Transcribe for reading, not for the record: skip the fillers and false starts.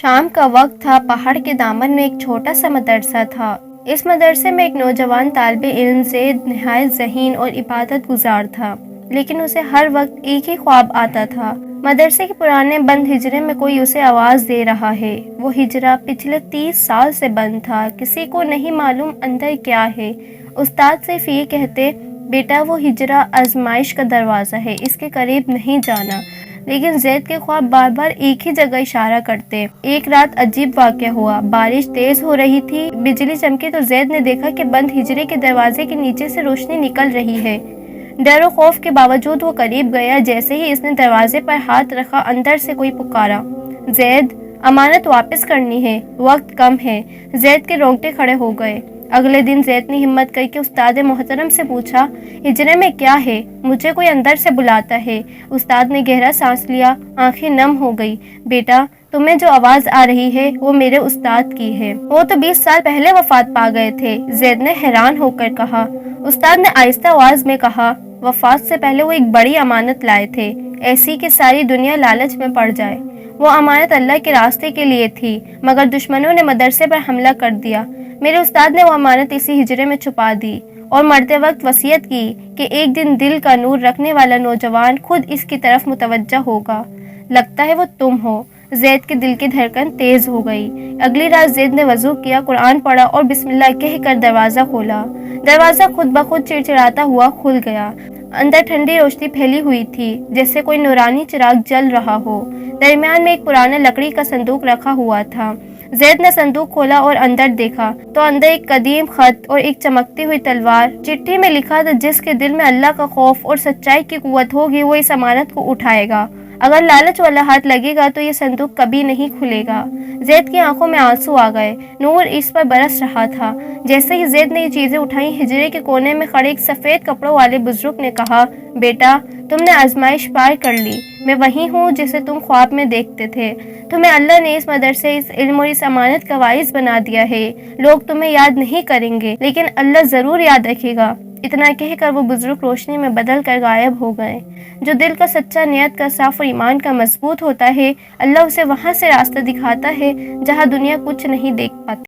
شام کا وقت تھا۔ پہاڑ کے دامن میں ایک چھوٹا سا مدرسہ تھا۔ اس مدرسے میں ایک نوجوان طالب علم زید نہایت ذہین اور عبادت گزار تھا، لیکن اسے ہر وقت ایک ہی خواب آتا تھا۔ مدرسے کے پرانے بند حجرے میں کوئی اسے آواز دے رہا ہے۔ وہ حجرہ پچھلے 30 سال سے بند تھا، کسی کو نہیں معلوم اندر کیا ہے۔ استاد صرف یہ کہتے، بیٹا وہ حجرہ آزمائش کا دروازہ ہے، اس کے قریب نہیں جانا۔ لیکن زید کے خواب بار بار ایک ہی جگہ اشارہ کرتے۔ ایک رات عجیب واقعہ ہوا۔ بارش تیز ہو رہی تھی، بجلی چمکی تو زید نے دیکھا کہ بند حجرے کے دروازے کے نیچے سے روشنی نکل رہی ہے۔ ڈر و خوف کے باوجود وہ قریب گیا۔ جیسے ہی اس نے دروازے پر ہاتھ رکھا، اندر سے کوئی پکارا، زید، امانت واپس کرنی ہے، وقت کم ہے۔ زید کے رونگٹے کھڑے ہو گئے۔ اگلے دن زید نے ہمت کر کے استاد محترم سے پوچھا، ہجرے میں کیا ہے؟ مجھے کوئی اندر سے بلاتا ہے۔ استاد نے گہرا سانس لیا، آنکھیں نم ہو گئی۔ بیٹا، تمہیں جو آواز آ رہی ہے وہ میرے استاد کی ہے۔ وہ تو 20 سال پہلے وفات پا گئے تھے، زید نے حیران ہو کر کہا۔ استاد نے آہستہ آواز میں کہا، وفات سے پہلے وہ ایک بڑی امانت لائے تھے، ایسی کہ ساری دنیا لالچ میں پڑ جائے۔ وہ امانت اللہ کے راستے کے لیے تھی، مگر دشمنوں نے مدرسے پر حملہ کر دیا۔ میرے استاد نے وہ امانت اسی حجرے میں چھپا دی اور مرتے وقت وصیت کی کہ ایک دن دل کا نور رکھنے والا نوجوان خود اس کی طرف متوجہ ہوگا۔ لگتا ہے وہ تم ہو۔ زید کے دل کی دھڑکن تیز ہو گئی۔ اگلی رات زید نے وضو کیا، قرآن پڑھا اور بسم اللہ کہہ کر دروازہ کھولا۔ دروازہ خود بخود چڑچڑاتا ہوا کھل گیا۔ اندر ٹھنڈی روشنی پھیلی ہوئی تھی، جیسے کوئی نورانی چراغ جل رہا ہو۔ درمیان میں ایک پرانا لکڑی کا صندوق رکھا ہوا تھا۔ زید نے صندوق کھولا اور اندر دیکھا تو اندر ایک قدیم خط اور ایک چمکتی ہوئی تلوار۔ چٹھی میں لکھا تھا، جس کے دل میں اللہ کا خوف اور سچائی کی قوت ہوگی وہ اس امانت کو اٹھائے گا۔ اگر لالچ والا ہاتھ لگے گا تو یہ صندوق کبھی نہیں کھلے گا۔ زید کی آنکھوں میں آنسو آ گئے، نور اس پر برس رہا تھا۔ جیسے ہی زید نے یہ چیزیں اٹھائیں، حجرے کے کونے میں کھڑے ایک سفید کپڑوں والے بزرگ نے کہا، بیٹا، تم نے آزمائش پار کر لی۔ میں وہی ہوں جسے تم خواب میں دیکھتے تھے۔ تمہیں اللہ نے اس مدرسے، اس علم اور اس امانت کا وارث بنا دیا ہے۔ لوگ تمہیں یاد نہیں کریں گے، لیکن اللہ ضرور یاد رکھے گا۔ اتنا کہہ کر وہ بزرگ روشنی میں بدل کر غائب ہو گئے۔ جو دل کا سچا، نیت کا صاف اور ایمان کا مضبوط ہوتا ہے، اللہ اسے وہاں سے راستہ دکھاتا ہے جہاں دنیا کچھ نہیں دیکھ پاتی۔